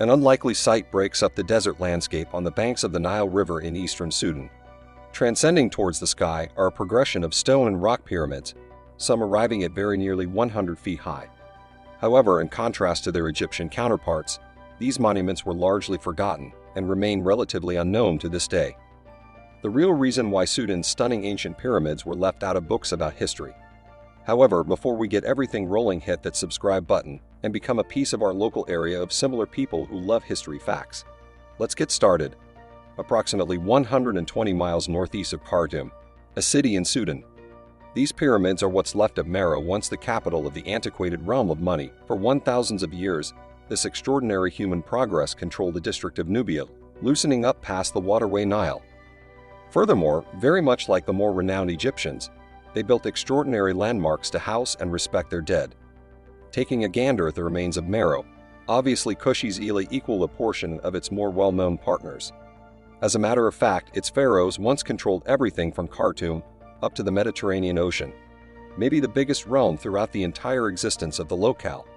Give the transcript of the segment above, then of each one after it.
An unlikely sight breaks up the desert landscape on the banks of the Nile River in eastern Sudan. Transcending towards the sky are a progression of stone and rock pyramids, some arriving at very nearly 100 feet high. However, in contrast to their Egyptian counterparts, these monuments were largely forgotten and remain relatively unknown to this day. The real reason why Sudan's stunning ancient pyramids were left out of books about history. However, before we get everything rolling, hit that subscribe button and become a piece of our local area of similar people who love history facts. Let's get started. Approximately 120 miles northeast of Khartoum, a city in Sudan. These pyramids are what's left of Meroe, once the capital of the antiquated realm of money. For thousands of years, this extraordinary human progress controlled the district of Nubia, loosening up past the waterway Nile. Furthermore, very much like the more renowned Egyptians, they built extraordinary landmarks to house and respect their dead. Taking a gander at the remains of Meroe, obviously Kush's Ely equal a portion of its more well-known partners. As a matter of fact, its pharaohs once controlled everything from Khartoum up to the Mediterranean Ocean, maybe the biggest realm throughout the entire existence of the locale.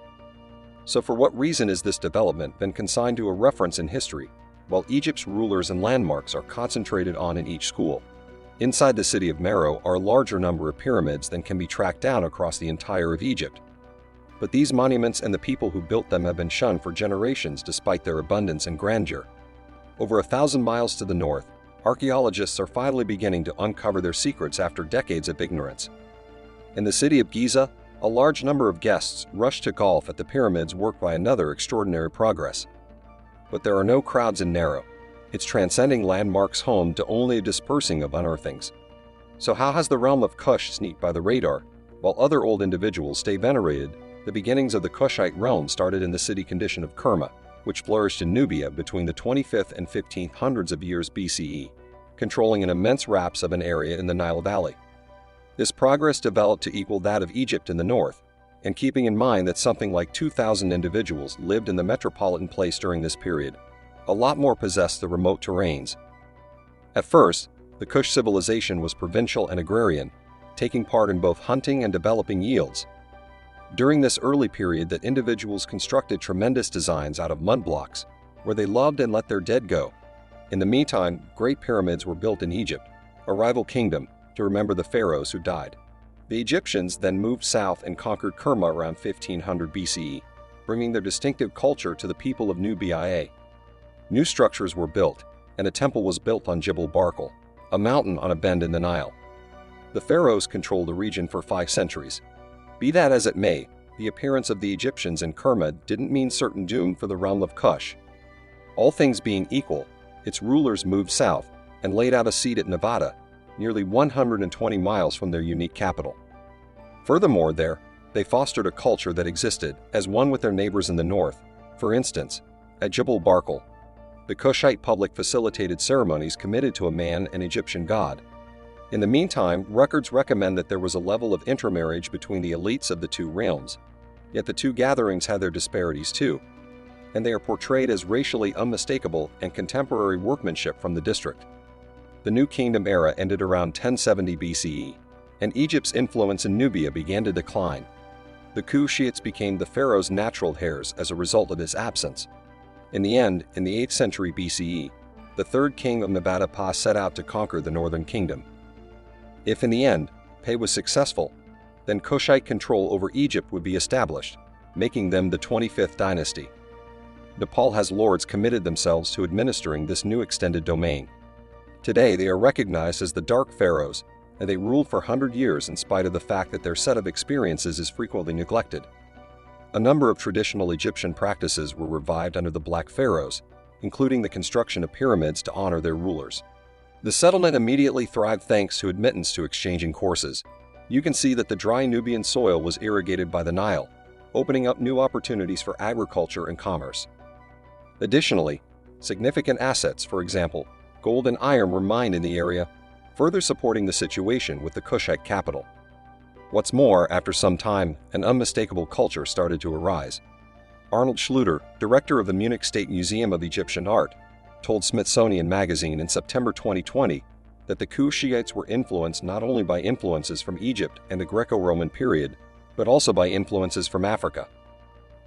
So for what reason is this development been consigned to a reference in history, while Egypt's rulers and landmarks are concentrated on in each school? Inside the city of Meroe are a larger number of pyramids than can be tracked down across the entire of Egypt. But these monuments and the people who built them have been shunned for generations despite their abundance and grandeur. Over 1,000 miles to the north, archaeologists are finally beginning to uncover their secrets after decades of ignorance. In the city of Giza, a large number of guests rush to golf at the pyramids worked by another extraordinary progress. But there are no crowds in Meroe, its transcending landmarks home to only a dispersing of unearthings. So how has the realm of Kush sneaked by the radar, while other old individuals stay venerated? The beginnings of the Kushite realm started in the city condition of Kerma, which flourished in Nubia between the 25th and 15th hundreds of years BCE, controlling an immense wraps of an area in the Nile Valley. This progress developed to equal that of Egypt in the north, and keeping in mind that something like 2,000 individuals lived in the metropolitan place during this period, a lot more possessed the remote terrains. At first, the Kush civilization was provincial and agrarian, taking part in both hunting and developing yields. During this early period that individuals constructed tremendous designs out of mud blocks, where they loved and let their dead go. In the meantime, great pyramids were built in Egypt, a rival kingdom, to remember the pharaohs who died. The Egyptians then moved south and conquered Kerma around 1500 BCE, bringing their distinctive culture to the people of Nubia. New structures were built, and a temple was built on Jebel Barkal, a mountain on a bend in the Nile. The pharaohs controlled the region for 5 centuries. Be that as it may, the appearance of the Egyptians in Kerma didn't mean certain doom for the realm of Kush. All things being equal, its rulers moved south and laid out a seat at Nevada, nearly 120 miles from their unique capital. Furthermore, they fostered a culture that existed as one with their neighbors in the north. For instance, at Jebel Barkal, the Kushite public facilitated ceremonies committed to a man and Egyptian god. In the meantime, records recommend that there was a level of intermarriage between the elites of the two realms, yet the two gatherings had their disparities too, and they are portrayed as racially unmistakable and contemporary workmanship from the district. The New Kingdom era ended around 1070 BCE, and Egypt's influence in Nubia began to decline. The Kushites became the pharaoh's natural heirs as a result of his absence. In the end, in the 8th century BCE, the third king of Nubia set out to conquer the northern kingdom. If in the end, Pe was successful, then Kushite control over Egypt would be established, making them the 25th dynasty. Nepal has lords committed themselves to administering this new extended domain. Today, they are recognized as the Dark Pharaohs, and they ruled for 100 years in spite of the fact that their set of experiences is frequently neglected. A number of traditional Egyptian practices were revived under the Black Pharaohs, including the construction of pyramids to honor their rulers. The settlement immediately thrived thanks to admittance to exchanging courses. You can see that the dry Nubian soil was irrigated by the Nile, opening up new opportunities for agriculture and commerce. Additionally, significant assets, for example, gold and iron, were mined in the area, further supporting the situation with the Kushite capital. What's more, after some time, an unmistakable culture started to arise. Arnold Schluter, director of the Munich State Museum of Egyptian Art, told Smithsonian Magazine in September 2020 that the Kushites were influenced not only by influences from Egypt and the Greco-Roman period, but also by influences from Africa.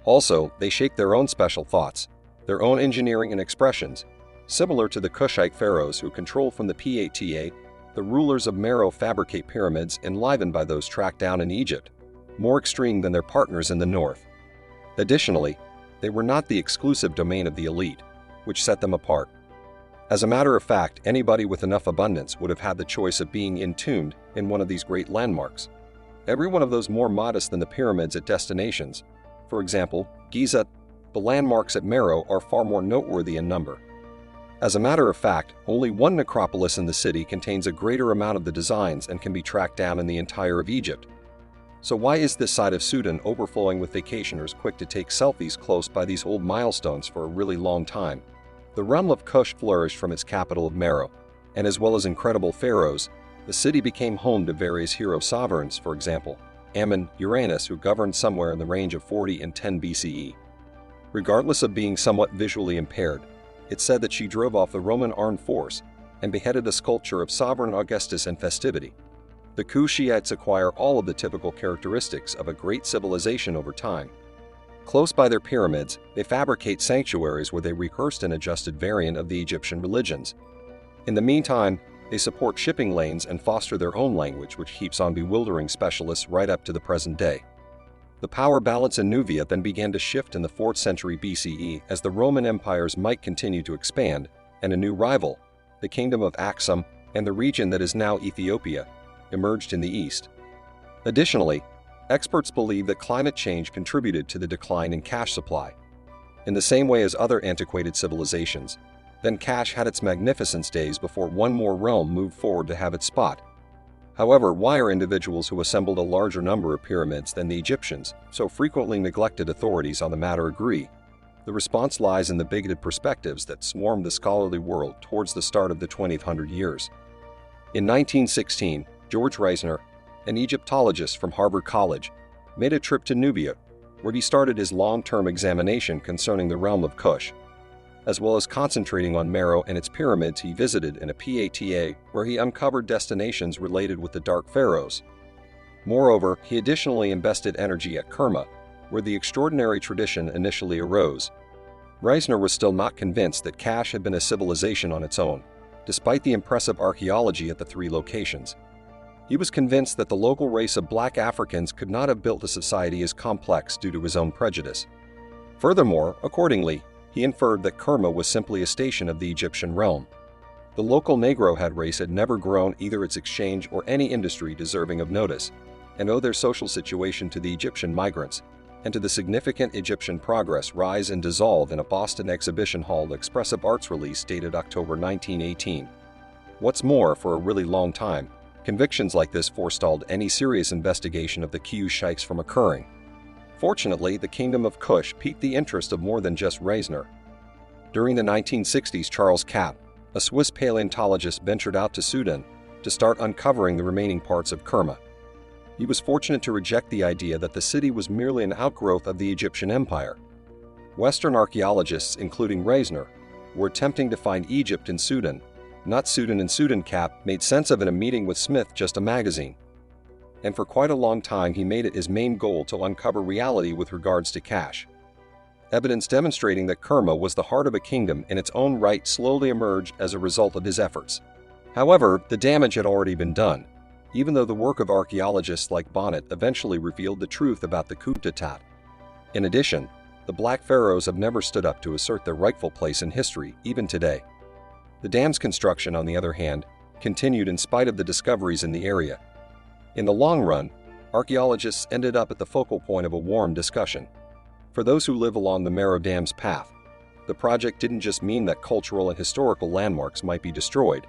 Also, they shaped their own special thoughts. their own engineering and expressions, similar to the Kushite pharaohs who control from the Pata. The rulers of Meroe fabricate pyramids enlivened by those tracked down in Egypt, more extreme than their partners in the north. Additionally, they were not the exclusive domain of the elite, which set them apart. As a matter of fact, anybody with enough abundance would have had the choice of being entombed in one of these great landmarks. Every one of those more modest than the pyramids at destinations, for example, Giza, the landmarks at Meroe are far more noteworthy in number. As a matter of fact, only one necropolis in the city contains a greater amount of the designs and can be tracked down in the entire of Egypt. So why is this side of Sudan overflowing with vacationers quick to take selfies close by these old milestones for a really long time? The realm of Kush flourished from its capital of Meroe, and as well as incredible pharaohs, the city became home to various hero sovereigns, for example, Ammon, Uranus, who governed somewhere in the range of 40 and 10 BCE. Regardless of being somewhat visually impaired, it's said that she drove off the Roman armed force and beheaded a sculpture of Sovereign Augustus in festivity. The Kushites acquire all of the typical characteristics of a great civilization over time. Close by their pyramids, they fabricate sanctuaries where they rehearsed an adjusted variant of the Egyptian religions. In the meantime, they support shipping lanes and foster their own language, which keeps on bewildering specialists right up to the present day. The power balance in Nubia then began to shift in the 4th century BCE as the Roman Empire's might continued to expand, and a new rival, the Kingdom of Aksum and the region that is now Ethiopia, emerged in the east. Additionally, experts believe that climate change contributed to the decline in cash supply. In the same way as other antiquated civilizations, then cash had its magnificence days before one more realm moved forward to have its spot. However, why are individuals who assembled a larger number of pyramids than the Egyptians, so frequently neglected authorities on the matter agree? The response lies in the bigoted perspectives that swarmed the scholarly world towards the start of the 20th years. In 1916, George Reisner, an Egyptologist from Harvard College, made a trip to Nubia, where he started his long-term examination concerning the realm of Kush. As well as concentrating on Meroe and its pyramids, he visited in a Pata where he uncovered destinations related with the Dark Pharaohs. Moreover, he additionally invested energy at Kerma, where the extraordinary tradition initially arose. Reisner was still not convinced that Kash had been a civilization on its own, despite the impressive archaeology at the 3 locations. He was convinced that the local race of black Africans could not have built a society as complex due to his own prejudice. Furthermore, accordingly, he inferred that Kerma was simply a station of the Egyptian realm. The local Negrohead race had never grown either its exchange or any industry deserving of notice, and owed their social situation to the Egyptian migrants, and to the significant Egyptian progress rise and dissolve in a Boston Exhibition Hall expressive arts release dated October 1918. What's more, for a really long time, convictions like this forestalled any serious investigation of the Kushites from occurring. Fortunately, the Kingdom of Kush piqued the interest of more than just Reisner. During the 1960s, Charles Kapp, a Swiss paleontologist, ventured out to Sudan to start uncovering the remaining parts of Kerma. He was fortunate to reject the idea that the city was merely an outgrowth of the Egyptian Empire. Western archaeologists, including Reisner, were attempting to find Egypt in Sudan, not Sudan in Sudan. Kapp made sense of in a meeting with Smith, just a magazine. And for quite a long time he made it his main goal to uncover reality with regards to Kash. Evidence demonstrating that Kerma was the heart of a kingdom in its own right slowly emerged as a result of his efforts. However, the damage had already been done, even though the work of archaeologists like Bonnet eventually revealed the truth about the Khufutat. In addition, the Black Pharaohs have never stood up to assert their rightful place in history, even today. The dam's construction, on the other hand, continued in spite of the discoveries in the area. In the long run, archaeologists ended up at the focal point of a warm discussion. For those who live along the Meroe Dam's path, the project didn't just mean that cultural and historical landmarks might be destroyed.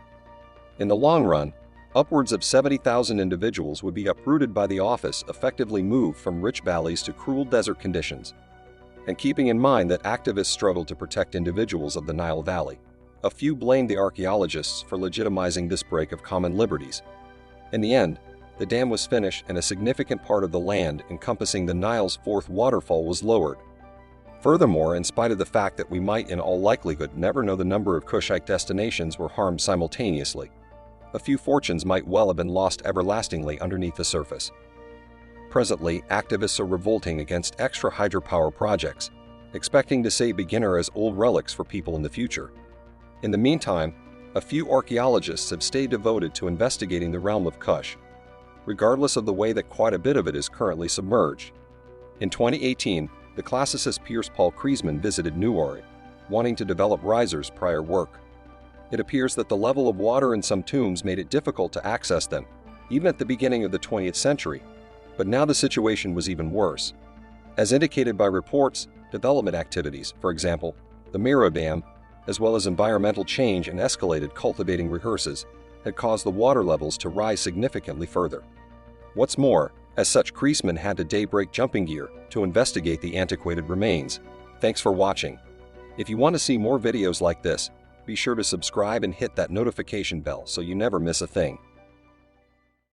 In the long run, upwards of 70,000 individuals would be uprooted by the office, effectively moved from rich valleys to cruel desert conditions. And keeping in mind that activists struggled to protect individuals of the Nile Valley, a few blamed the archaeologists for legitimizing this break of common liberties. In the end, the dam was finished and a significant part of the land encompassing the Nile's 4th waterfall was lowered. Furthermore, in spite of the fact that we might in all likelihood never know the number of Kushite destinations were harmed simultaneously, a few fortunes might well have been lost everlastingly underneath the surface. Presently, activists are revolting against extra hydropower projects, expecting to say beginner as old relics for people in the future. In the meantime, a few archaeologists have stayed devoted to investigating the realm of Kush, regardless of the way that quite a bit of it is currently submerged. In 2018, the classicist Piers Paul Kriesman visited Nuori, wanting to develop risers prior work. It appears that the level of water in some tombs made it difficult to access them, even at the beginning of the 20th century, but now the situation was even worse. As indicated by reports, development activities, for example, the Miro Dam, as well as environmental change and escalated cultivating resources, had caused the water levels to rise significantly further. What's more, as such, Kriesman had to daybreak jumping gear to investigate the antiquated remains. Thanks for watching. If you want to see more videos like this, be sure to subscribe and hit that notification bell so you never miss a thing.